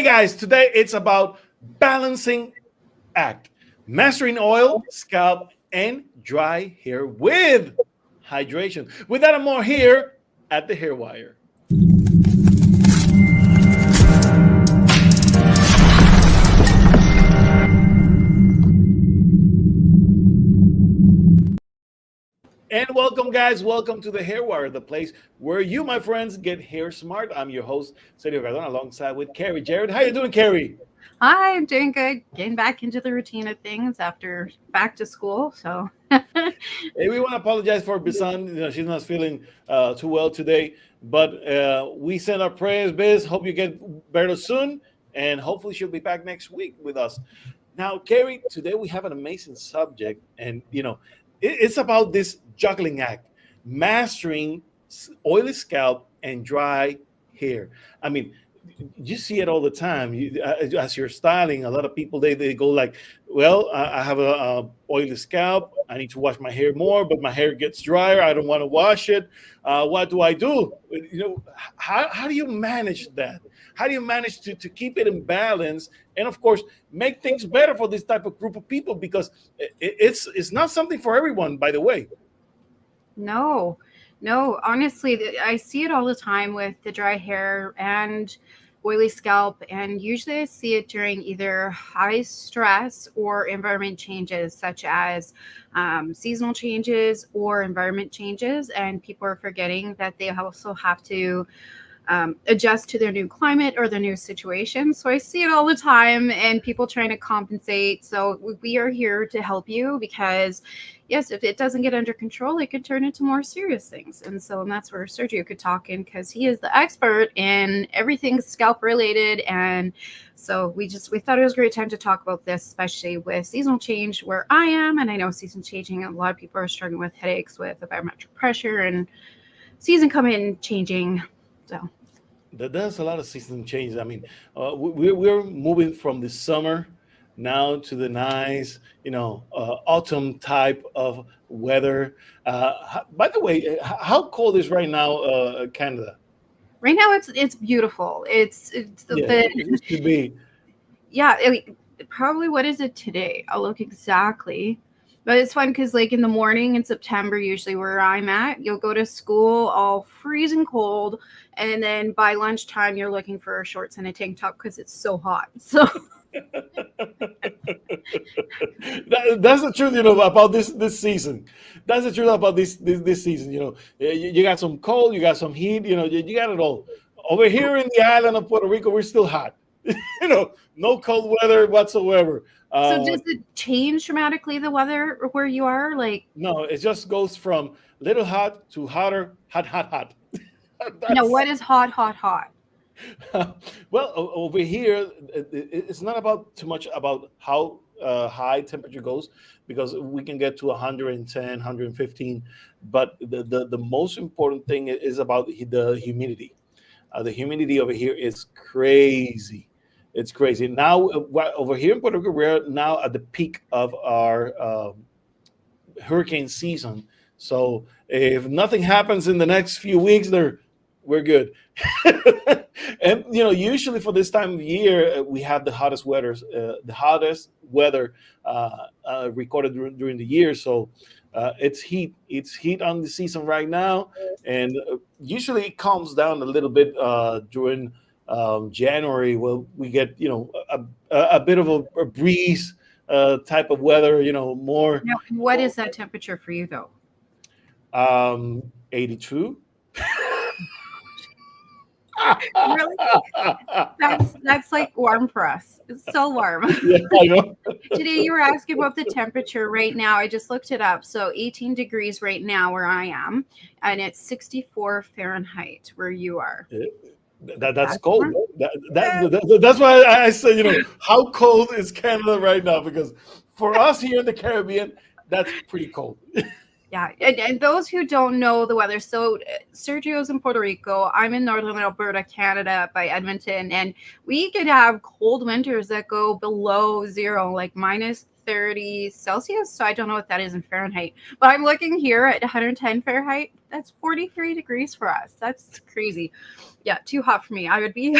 Hey guys, today it's about balancing act, mastering oil, scalp, and dry hair with hydration. With that and more here at the Hair Wire. And welcome, guys. Welcome to the Hair Wire, the place where you, my friends, get hair smart. I'm your host, Sergio Cardona, alongside with Carrie. Jared, how you doing, Carrie? Hi, I'm doing good. Getting back into the routine of things after back to school. So, Hey, we want to apologize for Bisan. She's not feeling too well today, but we send our prayers, Biz. Hope you get better soon, and hopefully she'll be back next week with us. Now, Carrie, today we have an amazing subject, and it's about this juggling act, mastering oily scalp and dry hair. I mean, you see it all the time. As you're styling, a lot of people they go like, "Well, I have a oily scalp. I need to wash my hair more, but my hair gets drier. I don't want to wash it. What do I do?" How do you manage that? How do you manage to keep it in balance and, of course, make things better for this type of group of people? Because it's not something for everyone, by the way. no, no, honestly, I see it all the time with the dry hair and oily scalp. And usually I see it during either high stress or environment changes, such as seasonal changes or environment changes. And people are forgetting that they also have to adjust to their new climate or their new situation. So I see it all the time and people trying to compensate. So we are here to help you because, yes, if it doesn't get under control, it could turn into more serious things. And that's where Sergio could talk in because he is the expert in everything scalp related. And so we thought it was a great time to talk about this, especially with seasonal change where I am. And I know season changing, a lot of people are struggling with headaches with the barometric pressure and season coming changing. So There's a lot of season changes. I mean, we're moving from the summer now to the nice, autumn type of weather. By the way, how cold is right now, Canada? right now it's beautiful. It's Yeah, the it should be. yeah, probably what is it today? I'll look exactly. But it's fun because like in the morning in September, usually where I'm at, you'll go to school all freezing cold, and then by lunchtime you're looking for shorts and a tank top because it's so hot. So That's the truth, about this season. That's the truth about this season. You got some cold, you got some heat. You got it all. Over here in the island of Puerto Rico, we're still hot. No cold weather whatsoever. so does it change dramatically the weather where you are? Like No, it just goes from little hot to hotter, hot, hot, hot. no, That's what is hot, hot, hot? well, over here, it's not about too much about how high temperature goes because we can get to 110, 115. But the most important thing is about the humidity. The humidity over here is crazy. It's crazy. Now, over here in Puerto Rico, we're now at the peak of our hurricane season. So if nothing happens in the next few weeks, we're good. And usually for this time of year, we have the hottest weather recorded during the year. So it's heat. It's heat on the season right now, and usually it calms down a little bit during January. Well, we get a bit of a breeze type of weather. More Now, what is that temperature for you though? 82. Really? That's like warm for us. It's so warm. Yeah, I know. Today you were asking about the temperature right now. I just looked it up. So 18 degrees right now where I am, and it's 64 Fahrenheit where you are. That's That's cold. warm. That's why I said, how cold is Canada right now? Because for us here in the Caribbean, that's pretty cold. Yeah, and those who don't know the weather, so Sergio's in Puerto Rico. I'm in northern Alberta, Canada, by Edmonton, and we could have cold winters that go below zero, like minus 30 Celsius. So I don't know what that is in Fahrenheit, but I'm looking here at 110 Fahrenheit. That's 43 degrees for us. That's crazy. Yeah, too hot for me. I would be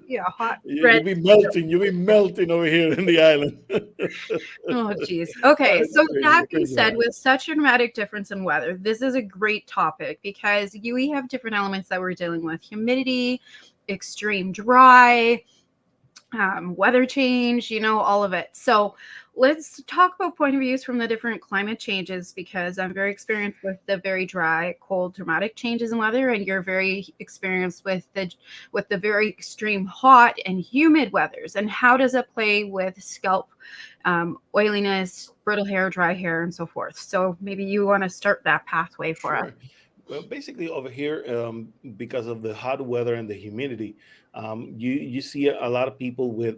Yeah, hot You'll red. be melting. You'll be melting over here in the island. Oh, geez. Okay, It's so crazy, that being crazy said, hot. with such a dramatic difference in weather, this is a great topic because we have different elements that we're dealing with: humidity, extreme dry, weather change, all of it. So let's talk about point of views from the different climate changes because I'm very experienced with the very dry, cold, dramatic changes in weather, and you're very experienced with the very extreme hot and humid weathers. And how does it play with scalp oiliness, brittle hair, dry hair, and so forth? So maybe you want to start that pathway for us. Sure. Well, basically over here, because of the hot weather and the humidity, you see a lot of people with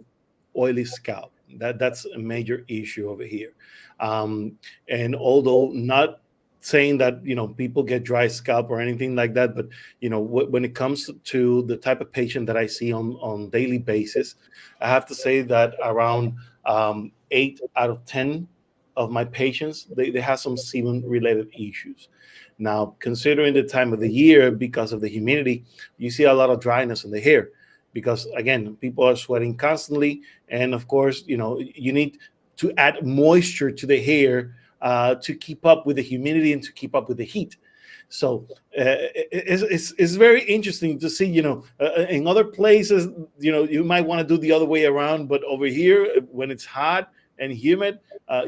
oily scalp. That's a major issue over here. Um, and although not saying that people get dry scalp or anything like that, but when it comes to the type of patient that I see on daily basis, I have to say that around 8 out of 10 of my patients they have some sebum related issues. Now, considering the time of the year, because of the humidity, you see a lot of dryness in the hair because, again, people are sweating constantly. And of course, you need to add moisture to the hair to keep up with the humidity and to keep up with the heat. So it's very interesting to see, in other places, you might want to do the other way around. But over here, when it's hot and humid,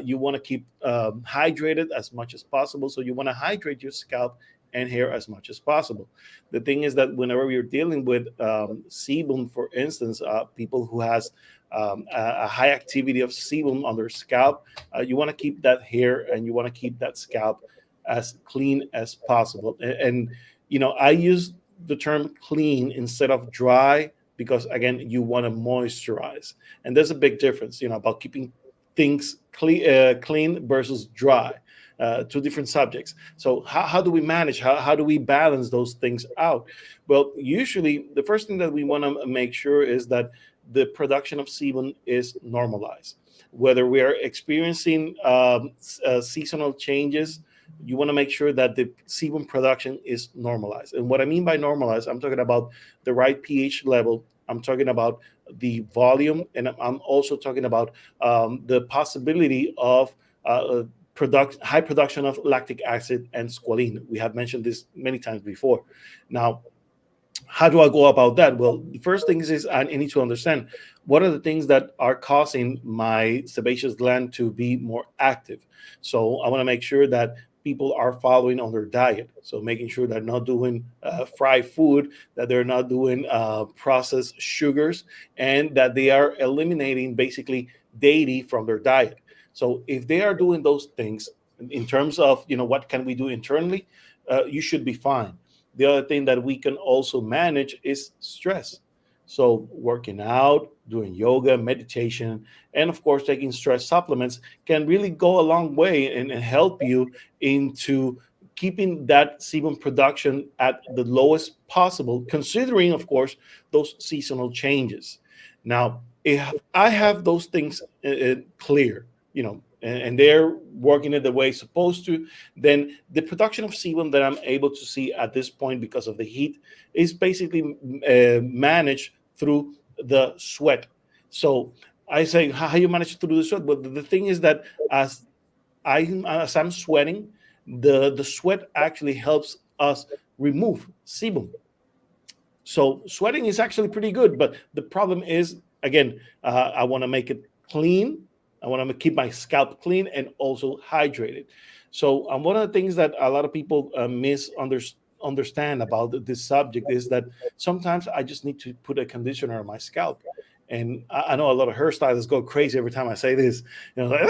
you want to keep hydrated as much as possible. So you want to hydrate your scalp and hair as much as possible. The thing is that whenever you're dealing with sebum, for instance, people who has a high activity of sebum on their scalp, you want to keep that hair and you want to keep that scalp as clean as possible. And I use the term clean instead of dry because again, you want to moisturize, and there's a big difference, about keeping things clean versus dry. Two different subjects. So how do we manage? How do we balance those things out? Well, usually the first thing that we want to make sure is that the production of sebum is normalized. Whether we are experiencing seasonal changes, you want to make sure that the sebum production is normalized. And what I mean by normalized, I'm talking about the right pH level. I'm talking about the volume, and I'm also talking about the possibility of high production of lactic acid and squalene. We have mentioned this many times before. Now, how do I go about that? Well, the first thing is I need to understand what are the things that are causing my sebaceous gland to be more active. So I want to make sure that people are following on their diet. So making sure they're not doing fried food, that they're not doing processed sugars, and that they are eliminating basically dairy from their diet. So if they are doing those things in terms of what can we do internally, you should be fine. The other thing that we can also manage is stress. So, working out, doing yoga, meditation, and of course, taking stress supplements can really go a long way and help you into keeping that sebum production at the lowest possible, considering, of course, those seasonal changes. Now, if I have those things clear, and they're working it the way it's supposed to, then the production of sebum that I'm able to see at this point because of the heat is basically managed through the sweat. So I say, how you manage through the sweat? But the thing is that as I'm sweating, the sweat actually helps us remove sebum. So sweating is actually pretty good, but the problem is again, I want to make it clean. I want to keep my scalp clean and also hydrated. So one of the things that a lot of people misunderstand about this subject is that sometimes I just need to put a conditioner on my scalp. And I know a lot of hairstylists go crazy every time I say this. Like,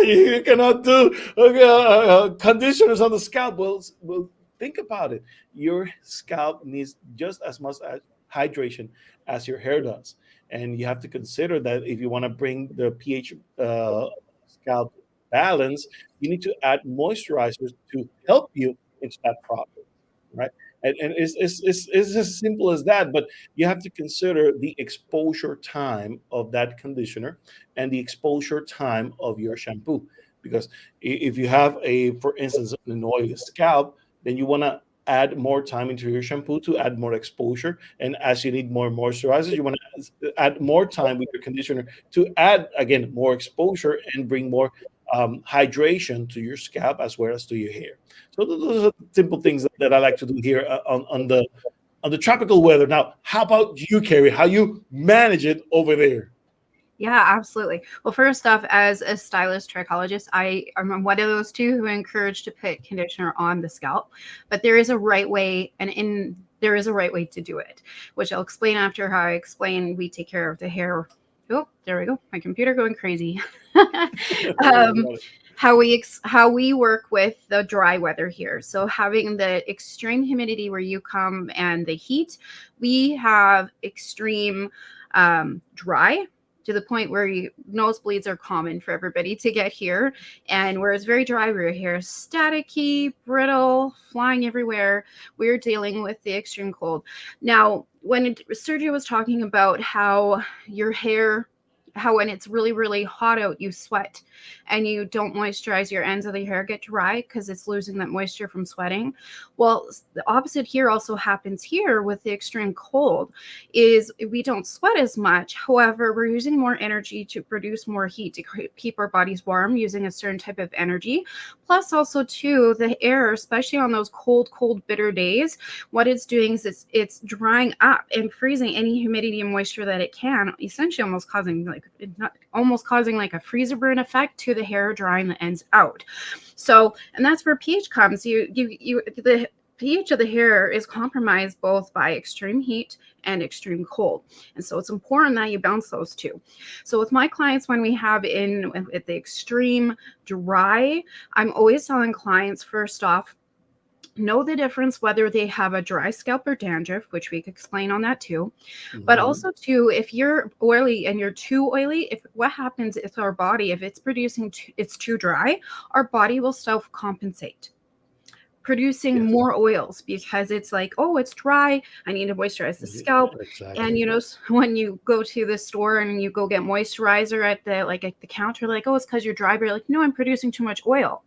you cannot do conditioners on the scalp. Well, think about it. Your scalp needs just as much hydration as your hair does. And you have to consider that if you want to bring the pH scalp balance, you need to add moisturizers to help you into that process, right? And it's as simple as that, but you have to consider the exposure time of that conditioner and the exposure time of your shampoo. Because if you have for instance, an oily scalp, then you want to add more time into your shampoo to add more exposure. And as you need more moisturizers, you want to add more time with your conditioner to add, again, more exposure and bring more hydration to your scalp as well as to your hair. So those are simple things that I like to do here on the tropical weather. Now, how about you, Carrie? How you manage it over there? Yeah, absolutely. Well, first off, as a stylist trichologist, am one of those two who encourage to put conditioner on the scalp, but there is a right way, and there is a right way to do it, which I'll explain after how I explain we take care of the hair. Oh, there we go. My computer going crazy. um, how we work with the dry weather here. So having the extreme humidity where you come and the heat, we have extreme dry to the point where nosebleeds are common for everybody to get here. And where it's very dry, where your hair is staticky, brittle, flying everywhere, we're dealing with the extreme cold. Now, when Sergio was talking about how your hair, how when it's really, really hot out, you sweat and you don't moisturize your ends of the hair get dry because it's losing that moisture from sweating. Well, the opposite here also happens here with the extreme cold is we don't sweat as much. However, we're using more energy to produce more heat to keep our bodies warm using a certain type of energy. Plus also too, the air, especially on those cold, bitter days, what it's doing is it's drying up and freezing any humidity and moisture that it can, essentially almost causing like a freezer burn effect to the hair, drying the ends out. So, and that's where pH comes. The pH of the hair is compromised both by extreme heat and extreme cold. And so it's important that you balance those two. So with my clients, when we have at the extreme dry, I'm always telling clients, first off, know the difference whether they have a dry scalp or dandruff, which we could explain on that too. But also too, if you're oily and you're too oily, what happens is our body, if it's producing it's too dry, our body will self-compensate, producing more oils because it's like, oh, it's dry, I need to moisturize the scalp. Exactly. And when you go to the store and you go get moisturizer at the counter, like, oh, it's because you're dry, but you're like, no, I'm producing too much oil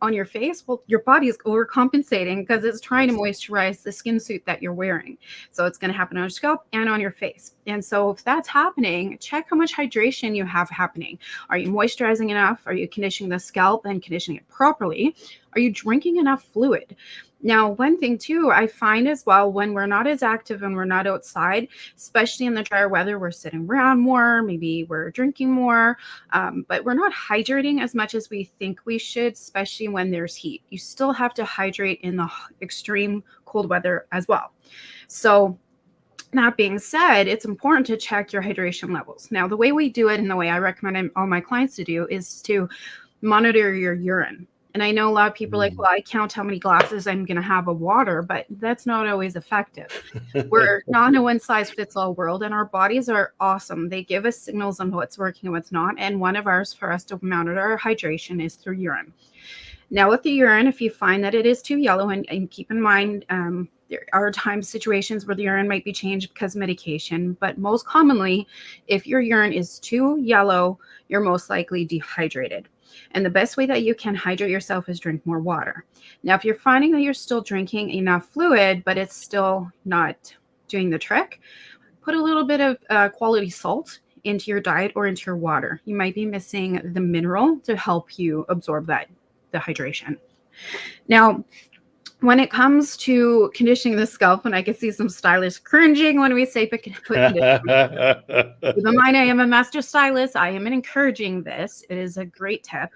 on your face. Well, your body is overcompensating because it's trying to moisturize the skin suit that you're wearing. So it's going to happen on your scalp and on your face. And so if that's happening, check how much hydration you have happening. Are you moisturizing enough? Are you conditioning the scalp and conditioning it properly? Are you drinking enough fluid? Now, one thing too, I find as well, when we're not as active and we're not outside, especially in the drier weather, we're sitting around more, maybe we're drinking more, but we're not hydrating as much as we think we should, especially when there's heat. You still have to hydrate in the extreme cold weather as well. So that being said, it's important to check your hydration levels. Now, the way we do it and the way I recommend all my clients to do is to monitor your urine. And I know a lot of people are like, well, I count how many glasses I'm going to have of water, but that's not always effective. We're not in a one-size-fits-all world, and our bodies are awesome. They give us signals on what's working and what's not. And one of ours for us to monitor our hydration is through urine. Now, with the urine, if you find that it is too yellow, and keep in mind, there are situations where the urine might be changed because of medication, but most commonly, if your urine is too yellow, you're most likely dehydrated. And the best way that you can hydrate yourself is drink more water. Now, if you're finding that you're still drinking enough fluid, but it's still not doing the trick, put a little bit of quality salt into your diet or into your water. You might be missing the mineral to help you absorb the hydration. Now, when it comes to conditioning the scalp, and I can see some stylists cringing when we say put conditioner. Keep in mind, I am a master stylist. I am encouraging this. It is a great tip.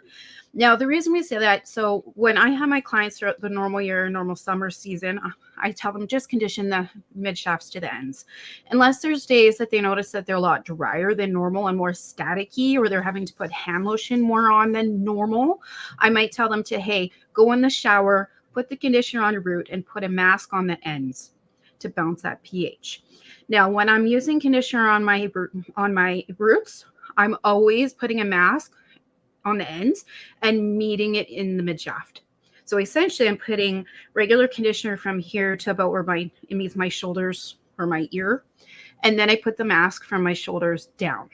Now, the reason we say that, so when I have my clients throughout the normal year, normal summer season, I tell them just condition the mid shafts to the ends. Unless there's days that they notice that they're a lot drier than normal and more staticky, or they're having to put hand lotion more on than normal, I might tell them to, hey, go in the shower, put the conditioner on your root, and put a mask on the ends to balance that pH. Now, when I'm using conditioner on my roots, I'm always putting a mask on the ends and meeting it in the mid shaft. So essentially, I'm putting regular conditioner from here to about where it meets my shoulders or my ear, and then I put the mask from my shoulders down.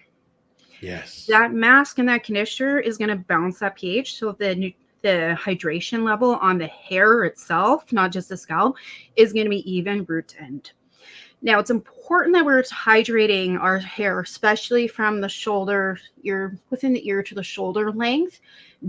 Yes. That mask and that conditioner is going to balance that pH, so the the hydration level on the hair itself, not just the scalp, is going to be even root to end. Now, it's important that we're hydrating our hair, especially from the shoulder, within the ear to the shoulder length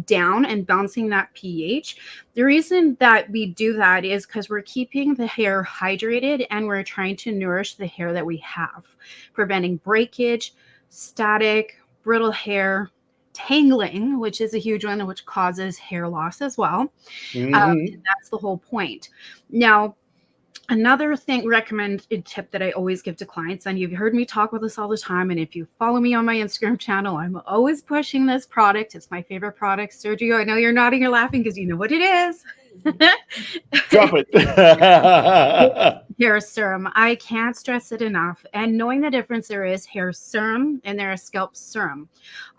down and balancing that pH. The reason that we do that is because we're keeping the hair hydrated and we're trying to nourish the hair that we have, preventing breakage, static, brittle hair, tangling, which is a huge one, which causes hair loss as well. Hmm. And that's the whole point. Now, another thing, recommended tip that I always give to clients, and you've heard me talk about this all the time, and if you follow me on my Instagram channel, I'm always pushing this product. It's my favorite product. Sergio, I know you're nodding, you're laughing because you know what it is. Drop it. Hair serum. I can't stress it enough. And knowing the difference, there is hair serum and there is scalp serum.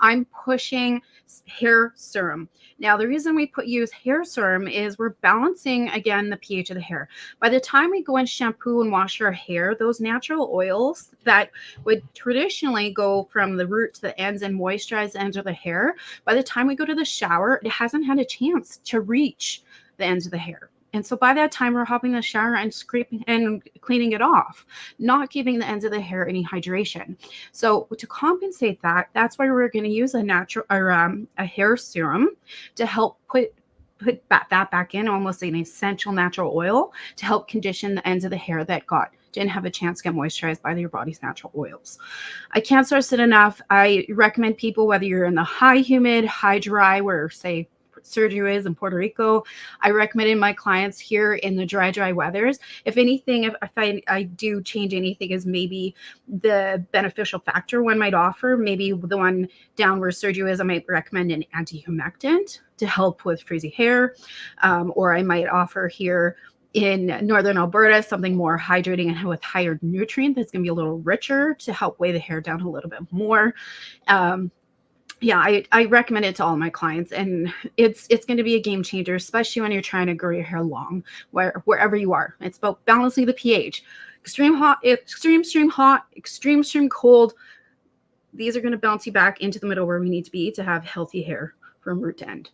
I'm pushing hair serum. Now, the reason we use hair serum is we're balancing again the pH of the hair. By the time we go and shampoo and wash our hair, those natural oils that would traditionally go from the root to the ends and moisturize the ends of the hair, by the time we go to the shower, it hasn't had a chance to reach the ends of the hair. And so by that time, we're hopping in the shower and scraping and cleaning it off, not giving the ends of the hair any hydration. So to compensate that, that's why we're going to use a natural or a hair serum to help put that back in, almost an essential natural oil to help condition the ends of the hair that didn't have a chance to get moisturized by your body's natural oils. I can't stress it enough. I recommend people, whether you're in the high humid, high dry, where say Sergio is in Puerto Rico, I recommend my clients here in the dry weathers. If anything, if I do change anything, is maybe the beneficial factor one might offer. Maybe the one down where Sergio is, I might recommend an anti-humectant to help with frizzy hair, or I might offer here in northern Alberta something more hydrating and with higher nutrient that's going to be a little richer to help weigh the hair down a little bit more. Yeah, I recommend it to all my clients, and it's going to be a game changer, especially when you're trying to grow your hair long, wherever you are. It's about balancing the pH. Extreme hot, extreme hot, extreme cold. These are going to bounce you back into the middle where we need to be to have healthy hair from root to end.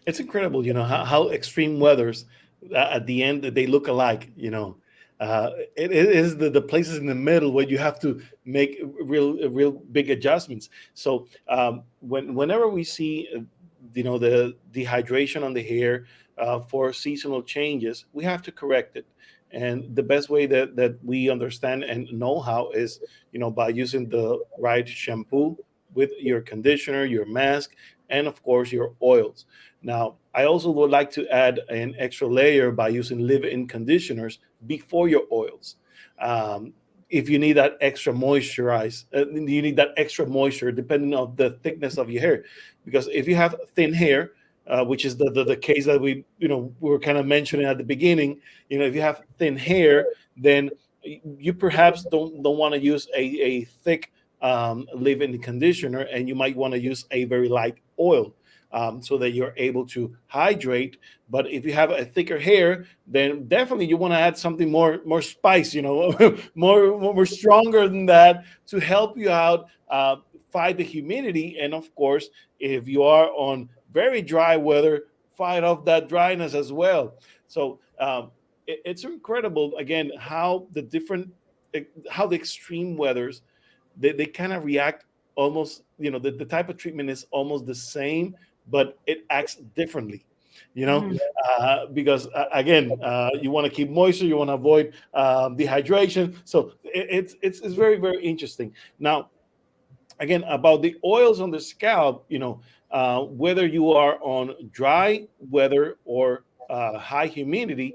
It's incredible, how extreme weathers at the end they look alike. It is the places in the middle where you have to make real big adjustments. So whenever we see the dehydration on the hair for seasonal changes, we have to correct it. And the best way that we understand and know how is by using the right shampoo with your conditioner, your mask, and of course your oils. Now, I also would like to add an extra layer by using leave-in conditioners before your oils. Um, if you need that extra you need that extra moisture depending on the thickness of your hair. Because if you have thin hair, which is the case that we were kind of mentioning at the beginning, if you have thin hair, then you perhaps don't want to use a thick leave-in conditioner, and you might want to use a very light oil so that you're able to hydrate. But if you have a thicker hair, then definitely you want to add something more spice, more stronger than that to help you out, fight the humidity, and of course, if you are on very dry weather, fight off that dryness as well. So it's incredible again how the extreme weathers they kind of react almost, the type of treatment is almost the same, but it acts differently, you know, Mhm. because again, you want to keep moisture, you want to avoid dehydration. So it's very interesting. Now, again, about the oils on the scalp, whether you are on dry weather or high humidity,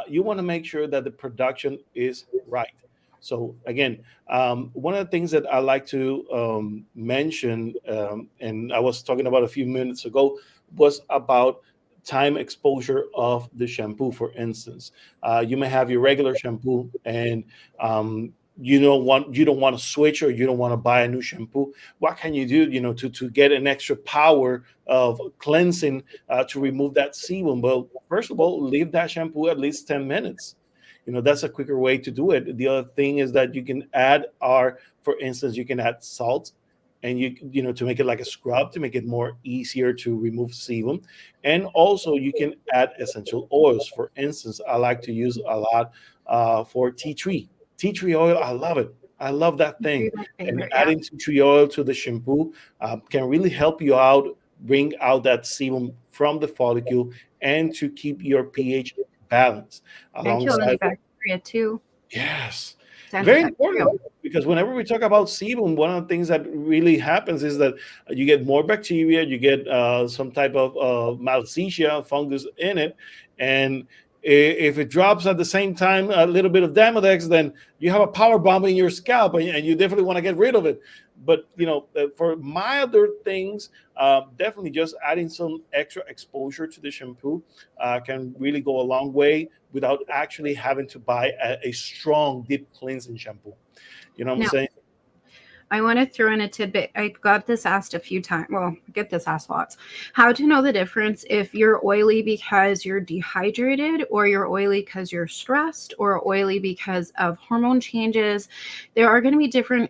you want to make sure that the production is right. So again, one of the things that I like to mention, and I was talking about a few minutes ago, was about time exposure of the shampoo. For instance, you may have your regular shampoo, and you don't want to switch, or you don't want to buy a new shampoo. What can you do, to get an extra power of cleansing, to remove that sebum? Well, first of all, leave that shampoo at least 10 minutes. That's a quicker way to do it. The other thing is that you can add, for instance, you can add salt and to make it like a scrub, to make it more easier to remove sebum. And also you can add essential oils. For instance, I like to use a lot for tea tree oil. I love it. I love that thing. Be my And favorite. Yeah. adding tea tree oil to the shampoo can really help you out, bring out that sebum from the follicle, and to keep your pH balanced And kill any alongside. bacteria too. Yes, It's very important, antibacterial. because whenever we talk about sebum, one of the things that really happens is that you get more bacteria, you get some type of malassezia fungus in it, and if it drops at the same time a little bit of Demodex, then you have a power bomb in your scalp, and you definitely want to get rid of it. But for milder things, definitely just adding some extra exposure to the shampoo can really go a long way without actually having to buy a strong deep cleansing shampoo. You know what I'm Now, saying? I want to throw in a tidbit. I got this asked a few times. Well, I get this asked lots. How to know the difference if you're oily because you're dehydrated, or you're oily because you're stressed, or oily because of hormone changes. There are going to be different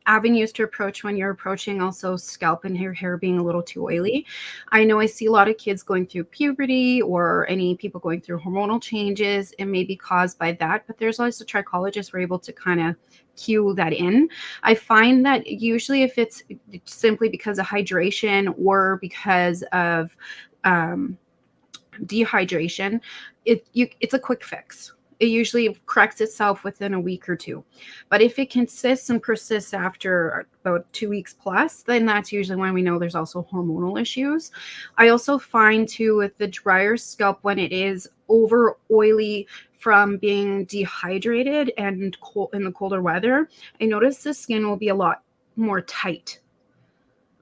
avenues to approach when you're approaching also scalp and your hair being a little too oily. I know I see a lot of kids going through puberty, or any people going through hormonal changes. It may be caused by that, but there's always a trichologists who are able to kind of cue that in. I find that usually if it's simply because of hydration or because of um, dehydration, it's a quick fix. It usually corrects itself within a week or two. But if it consists and persists after about 2 weeks plus, then that's usually when we know there's also hormonal issues. I also find too with the drier scalp, when it is over oily from being dehydrated and cold in the colder weather, I notice the skin will be a lot more tight,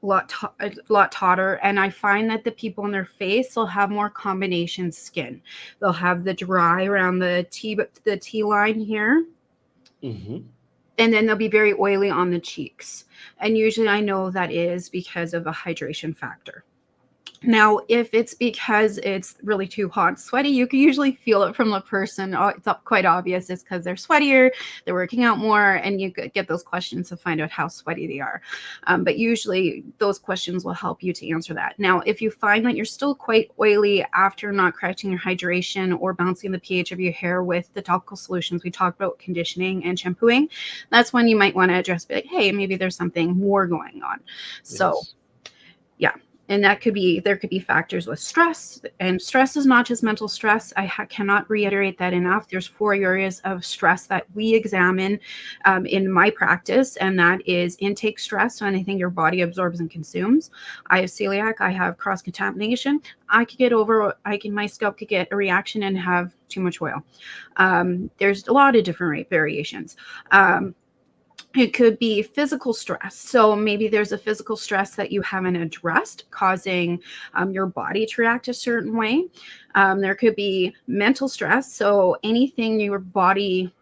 a lot tauter. And I find that the people in their face will have more combination skin. They'll have the dry around the T line here, Hmm. and then they'll be very oily on the cheeks. And usually I know that is because of a hydration factor. Now, if it's because it's really too hot and sweaty, you can usually feel it from the person. It's quite obvious. It's because they're sweatier, they're working out more, and you get those questions to find out how sweaty they are. But usually those questions will help you to answer that. Now, if you find that you're still quite oily after not correcting your hydration or balancing the pH of your hair with the topical solutions we talked about, conditioning and shampooing, that's when you might want to address, be like, hey, maybe there's something more going on. So, Yes. yeah. And there could be factors with stress, and stress is not just mental stress. I cannot reiterate that enough. There's 4 areas of stress that we examine in my practice, and that is intake stress, so anything your body absorbs and consumes. I have celiac, I have cross contamination. My scalp could get a reaction and have too much oil. There's a lot of different variations. It could be physical stress. So maybe there's a physical stress that you haven't addressed, causing your body to react a certain way. There could be mental stress. So anything your body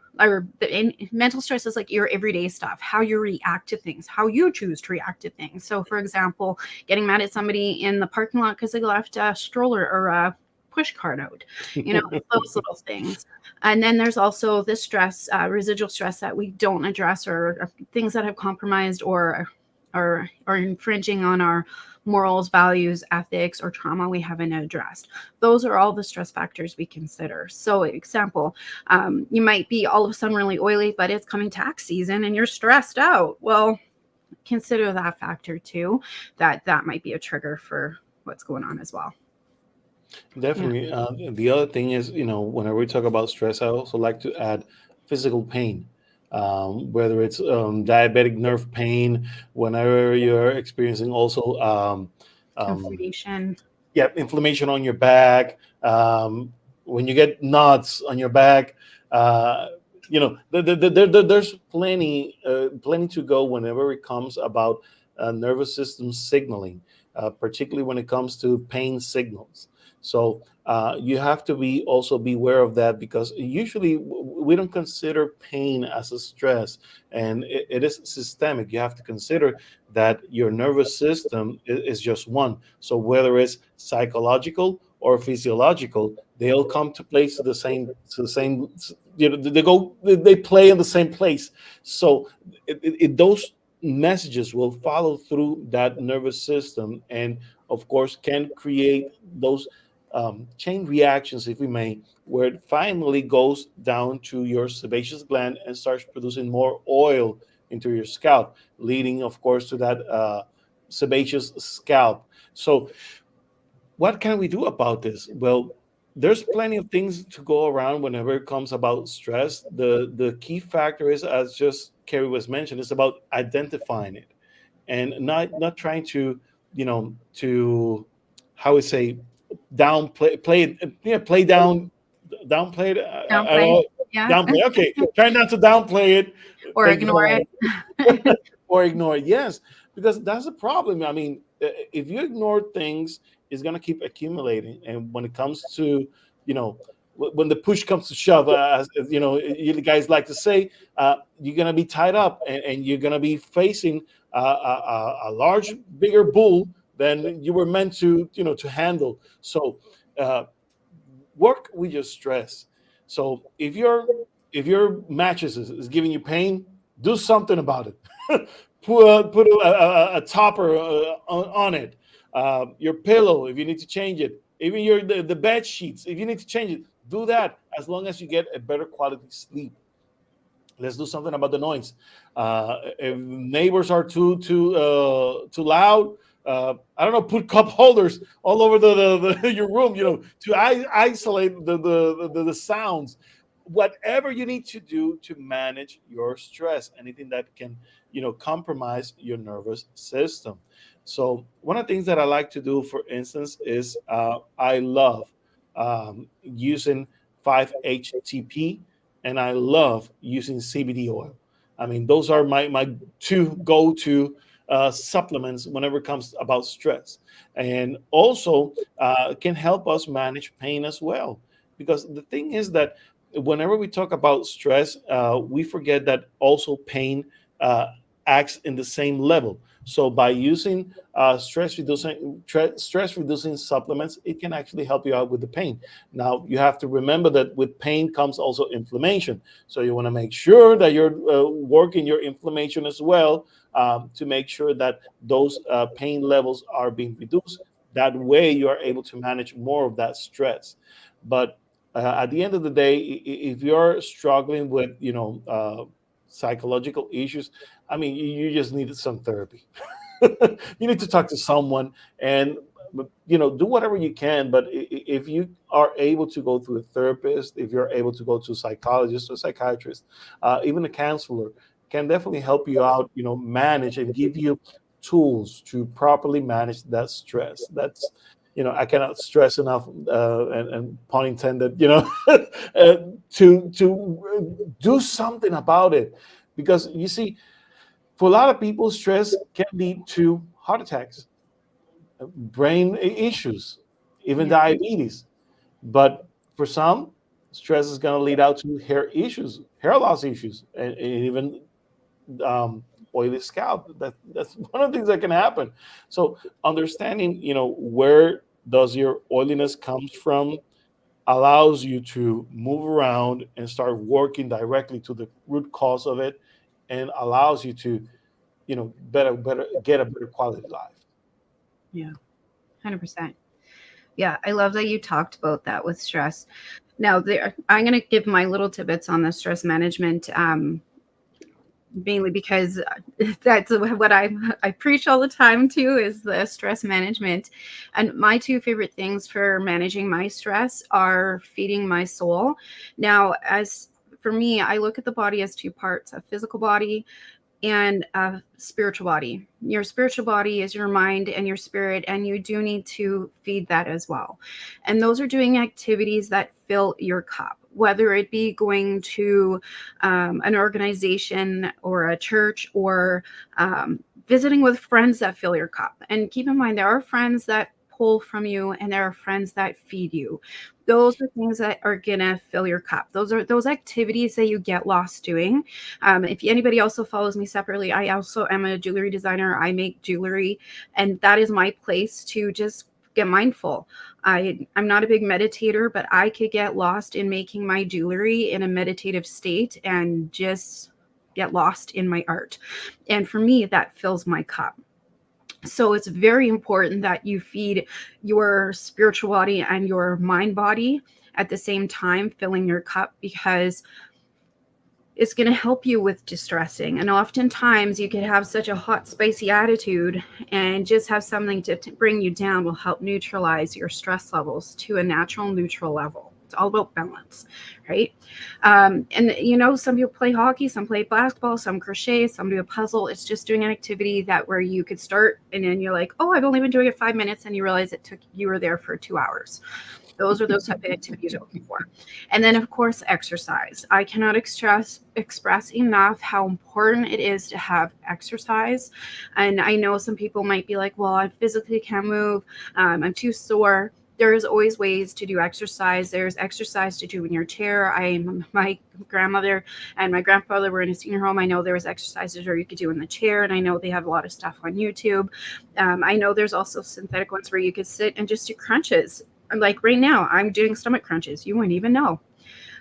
mental stress is like your everyday stuff, how you react to things, how you choose to react to things. So, for example, getting mad at somebody in the parking lot because they left a stroller or a push cart out, those little things. And then there's also the stress, residual stress that we don't address, or things that have compromised or infringing on our morals, values, ethics, or trauma we haven't addressed. Those are all the stress factors we consider. So, example, you might be all of a sudden really oily, but it's coming tax season and you're stressed out. Well, consider that factor too. That might be a trigger for what's going on as well. Yeah. Definitely. The other thing is, whenever we talk about stress, I also like to add physical pain, whether it's diabetic nerve pain, whenever you're experiencing also, um, Inflammation. yeah, inflammation on your back, when you get knots on your back. There's plenty to go whenever it comes about nervous system signaling, particularly when it comes to pain signals. So you have to be aware of that, because usually we don't consider pain as a stress, and it is systemic. You have to consider that your nervous system is just one. So whether it's psychological or physiological, they all come to place they play in the same place. So those messages will follow through that nervous system, and of course can create those chain reactions, if we may, where it finally goes down to your sebaceous gland and starts producing more oil into your scalp, leading, of course, to that sebaceous scalp. So what can we do about this? Well, there's plenty of things to go around whenever it comes about stress. The key factor is, as just Kerry was mentioned, it's about identifying it and not trying to, to, how we say, downplay play it, yeah, play down, downplay it. I Downplay. don't Yeah. downplay. Okay, try not to downplay it. Or Thank you ignore for it. that. Or ignore it. Yes, because that's the problem. I mean, if you ignore things, it's gonna keep accumulating, and when it comes to, you know, when the push comes to shove, as you know, you guys like to say, you're gonna be tied up, and you're gonna be facing a large, bigger bull than you were meant to, to handle. So, uh, work with your stress. So if your mattress is giving you pain, do something about it. Put a topper on it. Your pillow, if you need to change it, even the bed sheets, if you need to change it, do that. As long as you get a better quality sleep, let's do something about the noise. If neighbors are too loud, I don't know, put cup holders all over your room, to isolate the sounds. Whatever you need to do to manage your stress, anything that can, compromise your nervous system. So one of the things that I like to do, for instance, is I love using 5-HTP, and I love using CBD oil. I mean, those are my two go-to supplements whenever it comes about stress, and also can help us manage pain as well. Because the thing is that whenever we talk about stress, we forget that also pain uh, acts in the same level. So by using stress reducing supplements, it can actually help you out with the pain. Now, you have to remember that with pain comes also inflammation. So you want to make sure that you're working your inflammation as well, to make sure that those pain levels are being reduced. That way, you are able to manage more of that stress. But at the end of the day, if you're struggling with, psychological issues, I mean, you just need some therapy. You need to talk to someone, and do whatever you can. But if you are able to go to a therapist, if you're able to go to a psychologist or psychiatrist, even a counselor, can definitely help you out, manage and give you tools to properly manage that stress. That's, I cannot stress enough, and pun intended, to do something about it. Because you see, for a lot of people, stress can lead to heart attacks, brain issues, even Yeah. diabetes. But for some, stress is going to lead out to hair issues, hair loss issues, and even oily scalp. That's one of the things that can happen. So understanding, where does your oiliness comes from, allows you to move around and start working directly to the root cause of it, and allows you to, better get a better quality life. Yeah. 100%. Yeah, I love that you talked about that with stress. Now, I'm going to give my little tidbits on the stress management, mainly because that's what I preach all the time too, is the stress management. And my two favorite things for managing my stress are feeding my soul. Now, as for me, I look at the body as two parts: a physical body and a spiritual body. Your spiritual body is your mind and your spirit, and you do need to feed that as well. And those are doing activities that fill your cup, whether it be going to an organization or a church, or visiting with friends that fill your cup. And keep in mind, there are friends that pull from you, and there are friends that feed you. Those are things that are gonna fill your cup. Those are those activities that you get lost doing. If anybody also follows me separately, I also am a jewelry designer. I make jewelry, and that is my place to just get mindful. I'm not a big meditator, but I could get lost in making my jewelry in a meditative state and just get lost in my art. And for me, that fills my cup. So it's very important that you feed your spiritual body and your mind body at the same time, filling your cup, because it's going to help you with distressing. And oftentimes you can have such a hot, spicy attitude, and just have something to bring you down will help neutralize your stress levels to a natural neutral level. It's all about balance, right? And some people play hockey, some play basketball, some crochet, some do a puzzle. It's just doing an activity that where you could start and then you're like, oh, I've only been doing it 5 minutes, and you realize you were there for 2 hours. Those are those type of activities you're looking for. And then, of course, exercise. I cannot express enough how important it is to have exercise. And I know some people might be like, well, I physically can't move. I'm too sore. There's always ways to do exercise. There's exercise to do in your chair. My grandmother and my grandfather were in a senior home. I know there was exercises where you could do in the chair, and I know they have a lot of stuff on YouTube. I know there's also synthetic ones where you could sit and just do crunches. Like right now, I'm doing stomach crunches. You wouldn't even know.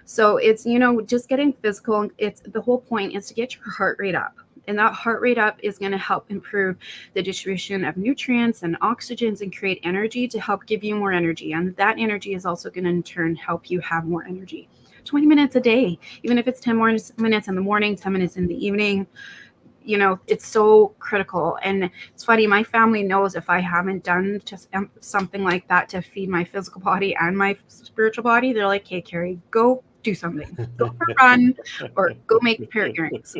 So it's, just getting physical. It's the whole point is to get your heart rate up. And that heart rate up is going to help improve the distribution of nutrients and oxygens and create energy to help give you more energy. And that energy is also going to in turn help you have more energy. 20 minutes a day, even if it's 10 more minutes in the morning, 10 minutes in the evening, it's so critical. And it's funny, my family knows if I haven't done just something like that to feed my physical body and my spiritual body, they're like, hey, Carrie, go do something. Go for a run or go make a pair of earrings.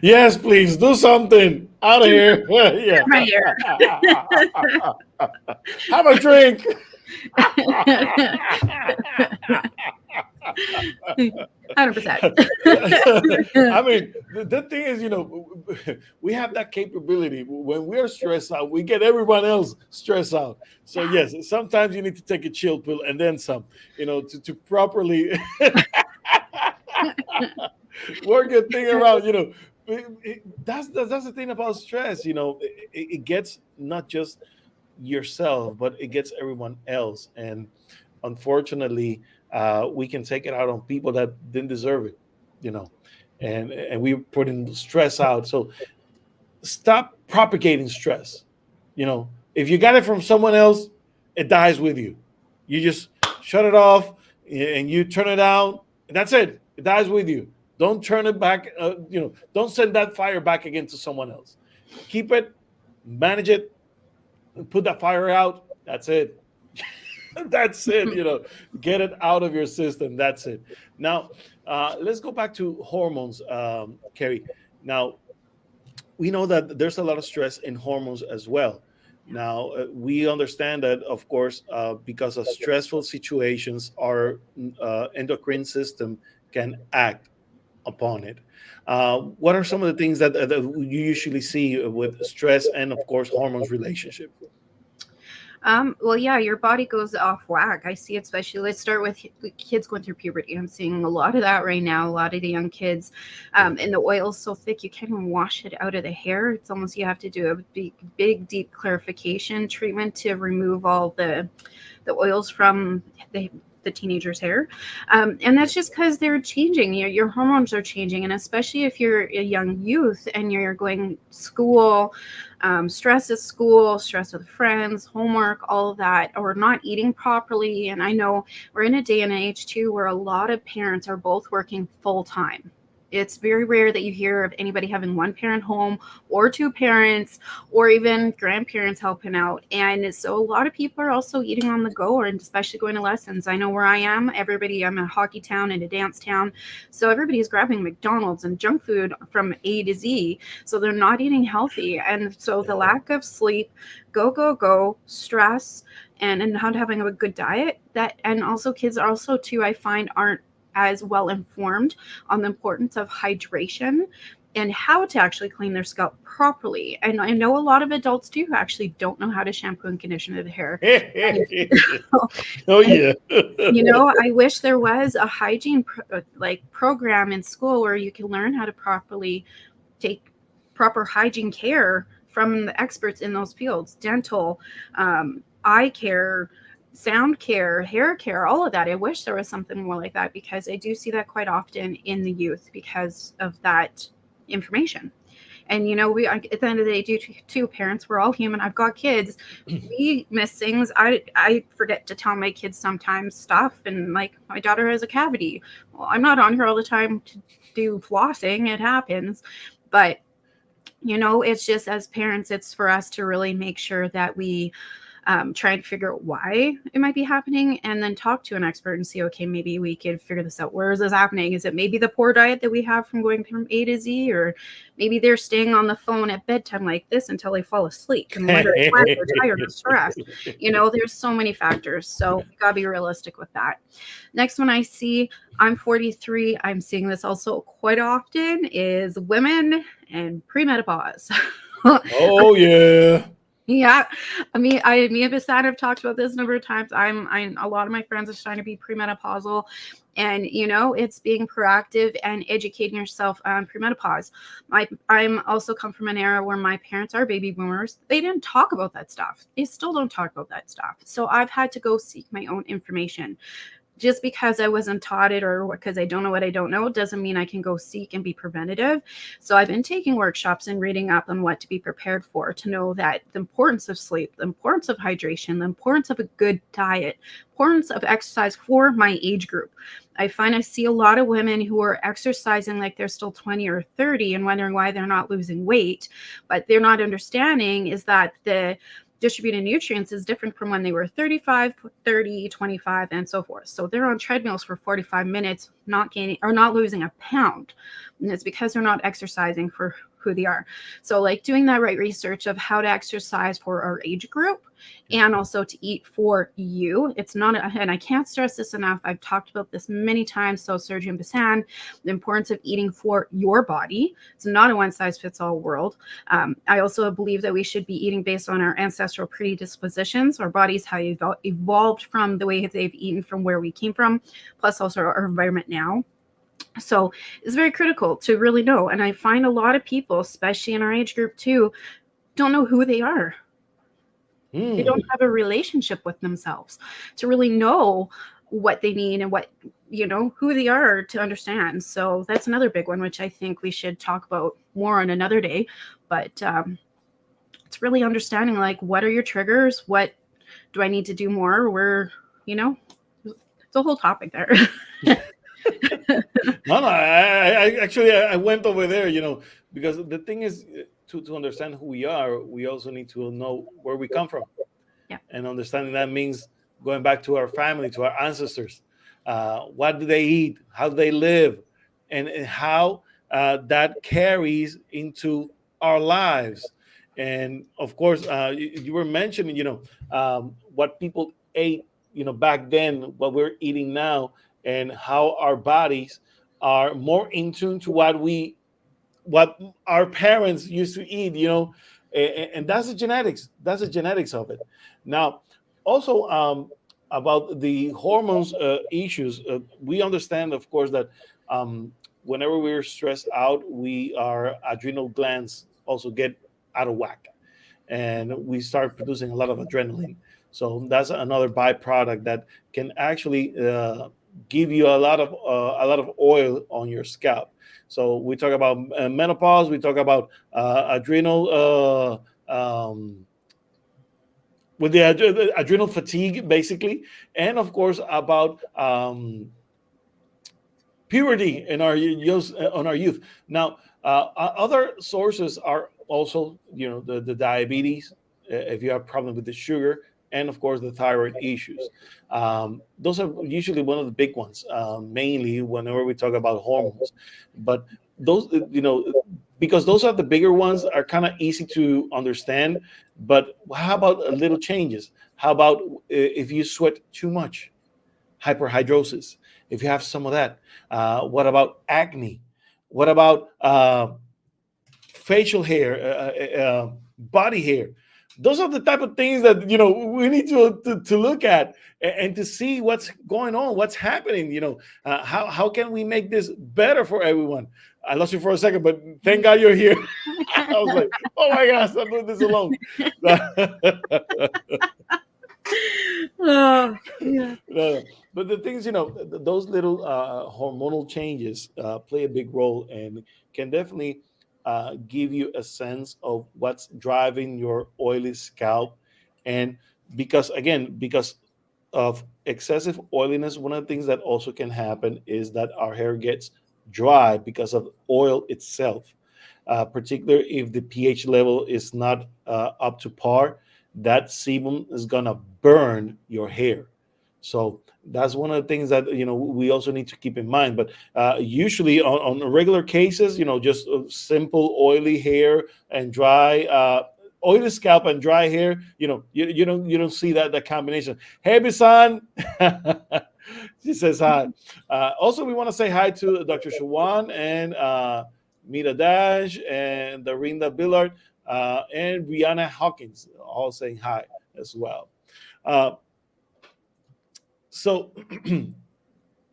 Yes, please do something out of here. Yeah. Right here. Have a drink. 100%. I mean, the thing is, we have that capability. When we're stressed out, we get everyone else stressed out. So yes, sometimes you need to take a chill pill and then some, to properly work your thing around. That's the thing about stress. It gets not just yourself, but it gets everyone else. And unfortunately, we can take it out on people that didn't deserve it, and we put in stress out. So stop propagating stress. If you got it from someone else, it dies with you. You just shut it off and you turn it down, and that's it. It dies with you. Don't turn it back. Don't send that fire back again to someone else. Keep it, manage it, put that fire out. That's it. That's it. Get it out of your system. That's it. Now, let's go back to hormones, Carrie. Now, we know that there's a lot of stress in hormones as well. Now, we understand that, of course, because of stressful situations, our endocrine system can act upon it. What are some of the things that you usually see with stress and, of course, hormones relationship? Well, yeah, your body goes off whack. I see it, especially, let's start with kids going through puberty. I'm seeing a lot of that right now. A lot of the young kids, and the oil's so thick, you can't even wash it out of the hair. It's almost, you have to do a big, deep clarification treatment to remove all the oils from the teenager's hair. And that's just because they're changing. Your hormones are changing. And especially if you're a young youth and you're going school, stress at school, stress with friends, homework, all of that, or not eating properly. And I know we're in a day and age too where a lot of parents are both working full time. It's very rare that you hear of anybody having one parent home or two parents or even grandparents helping out. And so a lot of people are also eating on the go, or especially going to lessons. I know where I am, I'm a hockey town and a dance town. So everybody's grabbing McDonald's and junk food from A to Z. So they're not eating healthy. And so the lack of sleep, go, stress, and not having a good diet, and also kids also too, I find, aren't as well informed on the importance of hydration and how to actually clean their scalp properly. And I know a lot of adults do actually don't know how to shampoo and condition their hair. Oh yeah. I wish there was a hygiene program in school where you can learn how to properly take proper hygiene care from the experts in those fields, dental, eye care, sound care, hair care, all of that. I wish there was something more like that because I do see that quite often in the youth because of that information. And we at the end of the day, due to two parents, we're all human. I've got kids. We miss things. I forget to tell my kids sometimes stuff, and like my daughter has a cavity. Well, I'm not on here all the time to do flossing. It happens, but it's just as parents, it's for us to really make sure that we try and figure out why it might be happening and then talk to an expert and see, okay, maybe we could figure this out. Where is this happening? Is it maybe the poor diet that we have from going from A to Z, or maybe they're staying on the phone at bedtime like this until they fall asleep and whether it's why they're tired or stressed. There's so many factors, so we gotta be realistic with that. Next one I see, I'm 43, I'm seeing this also quite often, is women and premenopause. Oh yeah. Yeah, me and Bassad have talked about this a number of times. I'm a lot of my friends are starting to be premenopausal, and it's being proactive and educating yourself on premenopause. I'm also come from an era where my parents are baby boomers. They didn't talk about that stuff. They still don't talk about that stuff. So I've had to go seek my own information. Just because I wasn't taught it or because I don't know what I don't know doesn't mean I can go seek and be preventative. So I've been taking workshops and reading up on what to be prepared for, to know that the importance of sleep, the importance of hydration, the importance of a good diet, importance of exercise for my age group. I find I see a lot of women who are exercising like they're still 20 or 30 and wondering why they're not losing weight. But they're not understanding is that the distributed nutrients is different from when they were 35, 30, 25, and so forth. So they're on treadmills for 45 minutes, not gaining or not losing a pound. And it's because they're not exercising for who they are. So like doing that right research of how to exercise for our age group and also to eat for you. It's not, and I can't stress this enough. I've talked about this many times. So Sergio and Bassan, the importance of eating for your body. It's not a one size fits all world. I also believe that we should be eating based on our ancestral predispositions, our bodies, how you evolved from the way they've eaten from where we came from, plus also our environment now. So it's very critical to really know. And I find a lot of people, especially in our age group too, don't know who they are. They don't have a relationship with themselves to really know what they need and what, who they are to understand. So that's another big one, which I think we should talk about more on another day. But it's really understanding, like, what are your triggers? What do I need to do more? Where, it's a whole topic there. No, I actually I went over there, because the thing is, to understand who we are, we also need to know where we come from. Yeah. And understanding that means going back to our family, to our ancestors. What do they eat? How do they live? And how that carries into our lives. And of course, you were mentioning, what people ate, back then, what we're eating now, and how our bodies are more in tune to what our parents used to eat, and that's the genetics. That's the genetics of it. Now, also about the hormones issues, we understand, of course, that whenever we're stressed out, our adrenal glands also get out of whack, and we start producing a lot of adrenaline. So that's another byproduct that can actually give you a lot of oil on your scalp. So we talk about menopause. We talk about adrenal with the adrenal fatigue, basically, and of course about puberty in our youth. On our youth. Now, other sources are also, the diabetes, if you have a problem with the sugar, and of course the thyroid issues. Those are usually one of the big ones, mainly whenever we talk about hormones. But those, because those are the bigger ones, are kind of easy to understand. But how about little changes? How about if you sweat too much, hyperhidrosis? If you have some of that, what about acne? What about facial hair, body hair? Those are the type of things that we need to look at and to see what's going on, what's happening. How can we make this better for everyone? I lost you for a second, but thank God you're here. I was like, oh my gosh, I'm doing this alone. Oh, yeah. No, but the things, those little hormonal changes play a big role and can definitely give you a sense of what's driving your oily scalp. And because of excessive oiliness, one of the things that also can happen is that our hair gets dry because of oil itself. Particularly if the pH level is not up to par, that sebum is gonna burn your hair. So that's one of the things that we also need to keep in mind. But usually on regular cases, just simple oily hair and dry, oily scalp and dry hair, you don't see that combination. Hey, Bisan, she says hi. Also, we want to say hi to Dr. Shawan and Mita Dash and Dorinda Billard and Brianna Hawkins, all saying hi as well. Uh, so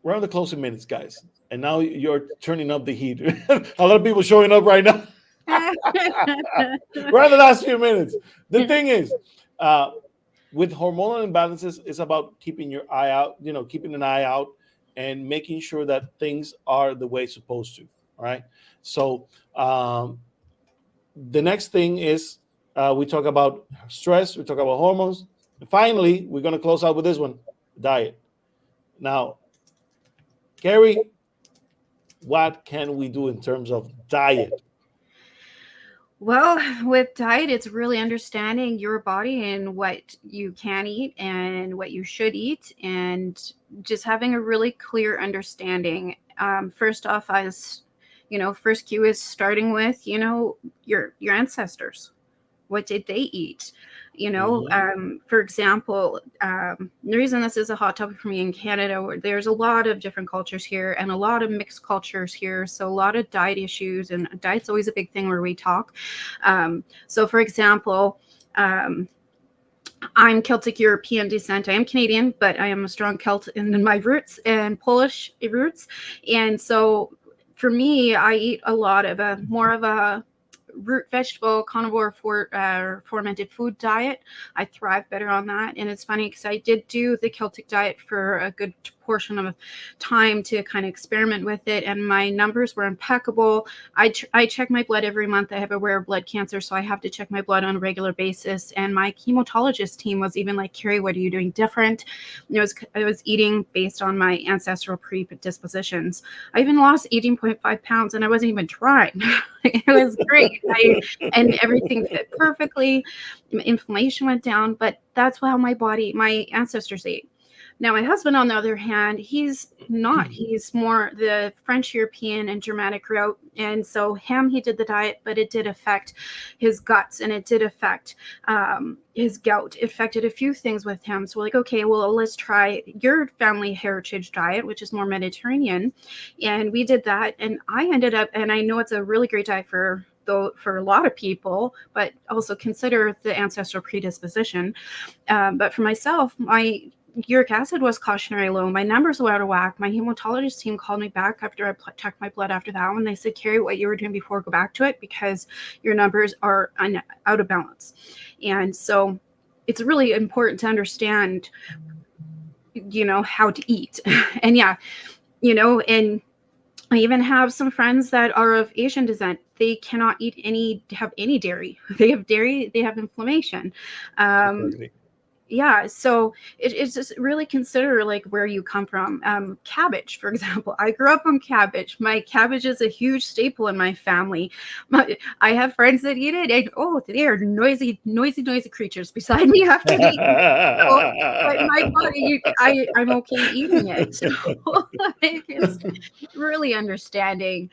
we're on the closing minutes, guys, and now you're turning up the heat. A lot of people showing up right now. We're on the last few minutes. The thing is, uh, with hormonal imbalances, it's about keeping your eye out, keeping an eye out and making sure that things are the way it's supposed to. All right. So the next thing is we talk about stress, we talk about hormones. And finally, we're going to close out with this one, diet. Now, Gary, what can we do in terms of diet? Well, with diet, it's really understanding your body and what you can eat and what you should eat, and just having a really clear understanding. First off, as first cue is starting with your ancestors. What did they eat? Mm-hmm. For example, the reason this is a hot topic for me in Canada, where there's a lot of different cultures here and a lot of mixed cultures here, so a lot of diet issues, and diet's always a big thing where we talk. So for example, I'm Celtic European descent. I am Canadian, but I am a strong Celt in my roots and Polish roots. And so for me, I eat a lot of more of a root vegetable carnivore fermented food diet. I thrive better on that. And it's funny because I did do the Celtic diet for a good portion of time to kind of experiment with it, and my numbers were impeccable. I check my blood every month. I have a rare blood cancer, so I have to check my blood on a regular basis, and my hematologist team was even like, Carrie, what are you doing different? I was eating based on my ancestral predispositions. I even lost 18.5 pounds and I wasn't even trying. It was great. And everything fit perfectly. Inflammation went down, but that's how my ancestors ate. Now, my husband, on the other hand, he's not. He's more the French European and Germanic route. And so he did the diet, but it did affect his guts and it did affect his gout. It affected a few things with him. So we're like, okay, well, let's try your family heritage diet, which is more Mediterranean. And we did that. And I ended up, and I know it's a really great diet for a lot of people, but also consider the ancestral predisposition. But for myself, my uric acid was cautionary low. My numbers were out of whack. My hematologist team called me back after I checked my blood after that one. They said, Carrie, what you were doing before, go back to it because your numbers are out of balance. And so it's really important to understand, how to eat. And yeah, and I even have some friends that are of Asian descent. They cannot have any dairy. They have dairy, they have inflammation. Exactly. Yeah, so it's just really consider like where you come from. Cabbage, for example. I grew up on cabbage. My cabbage is a huge staple in my family. I have friends that eat it, and they are noisy creatures beside me after they eat it. So, but my body, I'm okay eating it. So it's really understanding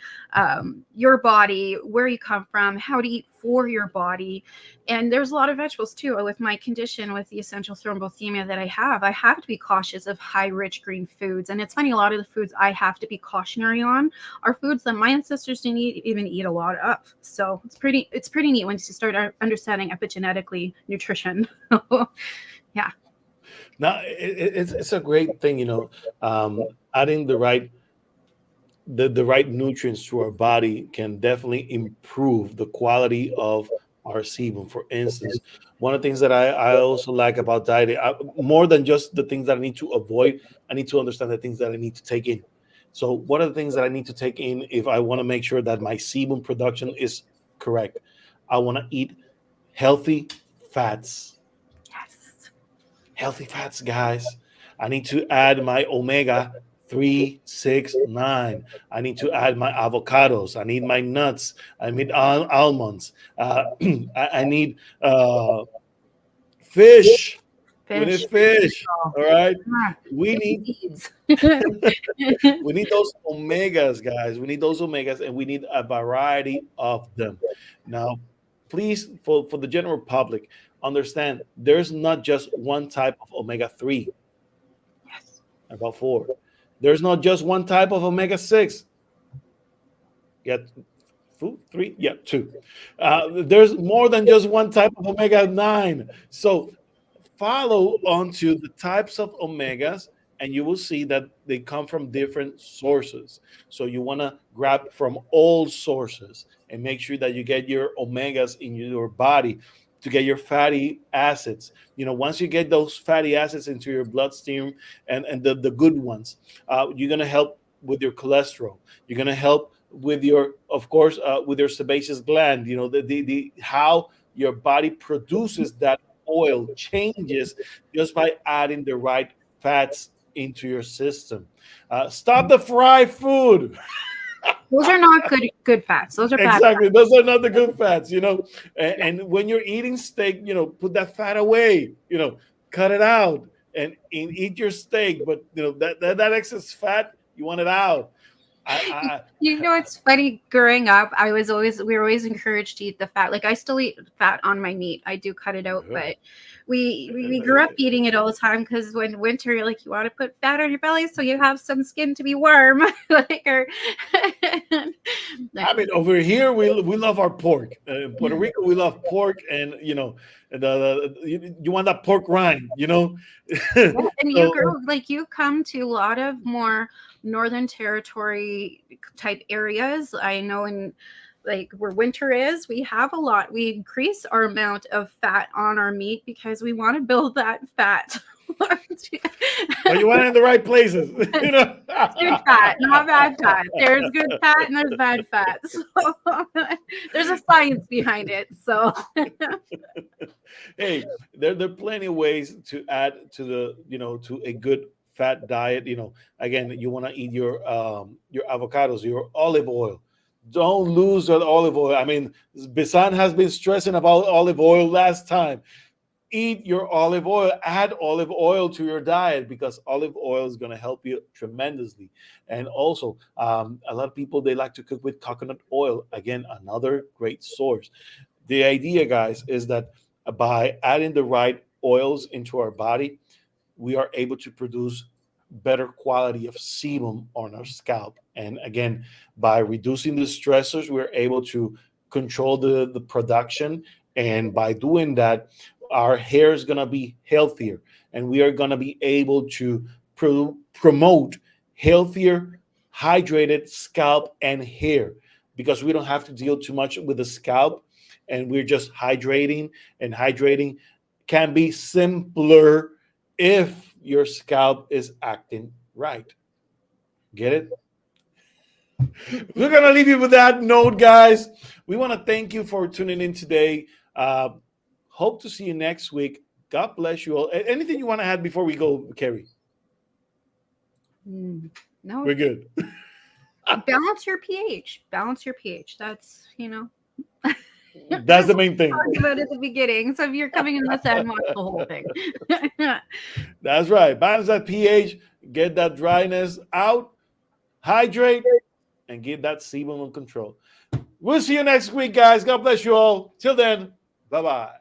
your body, where you come from, how to eat for your body. And there's a lot of vegetables too. With my condition, with the essential thrombothemia that I have to be cautious of high rich green foods. And it's funny, a lot of the foods I have to be cautionary on are foods that my ancestors didn't even eat a lot of. So it's pretty neat once you start understanding epigenetically nutrition. Yeah. Now it's a great thing, adding the right nutrients to our body can definitely improve the quality of our sebum. For instance, one of the things that I also like about dieting, more than just the things that I need to avoid, I need to understand the things that I need to take in. So, what are the things that I need to take in if I want to make sure that my sebum production is correct? I want to eat healthy fats. Yes. Healthy fats, guys. I need to add my omega 3, 6, 9. I need to add my avocados. I need my nuts. I need almonds. I need fish. We need Fish. fish. All right. Ah, We need seeds. we need those omegas, guys. We need those omegas, and we need a variety of them. Now, please, for the general public, understand there's not just one type of omega 3, Yes. about 4. There's not just one type of omega 6. Yeah, 3, yeah, 2. There's more than just one type of omega 9. So follow onto the types of omegas, and you will see that they come from different sources. So you want to grab from all sources and make sure that you get your omegas in your body to get your fatty acids. Once you get those fatty acids into your bloodstream, and the good ones, you're going to help with your cholesterol. You're going to help with your, of course, with your sebaceous gland. The how your body produces that oil changes just by adding the right fats into your system. Stop the fried food. Those are not good fats. Those are bad Exactly. Those are not the good fats. And when you're eating steak, put that fat away, cut it out and eat your steak. But, that excess fat, you want it out. I, It's funny. Growing up, we were always encouraged to eat the fat. Like I still eat fat on my meat. I do cut it out, but we grew up eating it all the time because when winter, you're like you want to put fat on your belly so you have some skin to be warm. I mean, over here we love our pork. In Puerto Rico, we love pork, and you want that pork rind. Yeah, and So you come to a lot of more Northern Territory type areas. I know in like where winter is, we increase our amount of fat on our meat because we want to build that fat. but you want it in the right places. Good fat, not bad fat. There's good fat and there's bad fat. So there's a science behind it. So Hey, there are plenty of ways to add to to a good fat diet. Again, you want to eat your avocados, your olive oil. Don't lose that olive oil. I mean, Bisan has been stressing about olive oil last time. Eat your olive oil, add olive oil to your diet, because olive oil is going to help you tremendously. And also, a lot of people, they like to cook with coconut oil. Again, another great source. The idea, guys, is that by adding the right oils into our body, we are able to produce better quality of sebum on our scalp. And again, by reducing the stressors, we're able to control the production. And by doing that, our hair is going to be healthier, and we are going to be able to promote healthier, hydrated scalp and hair, because we don't have to deal too much with the scalp, and we're just hydrating. And hydrating can be simpler if your scalp is acting right. Get it? We're going to leave you with that note, guys. We want to thank you for tuning in today. Uh, Hope to see you next week. God bless you all. Anything you want to add before we go, Carrie? no, We're good. balance your pH. Balance your pH. That's That's the main thing. talked about at the beginning. So if you're coming in this end, watch the whole thing. That's right. Balance that pH, get that dryness out, hydrate, and get that sebum in control. We'll see you next week, guys. God bless you all. Till then, bye-bye.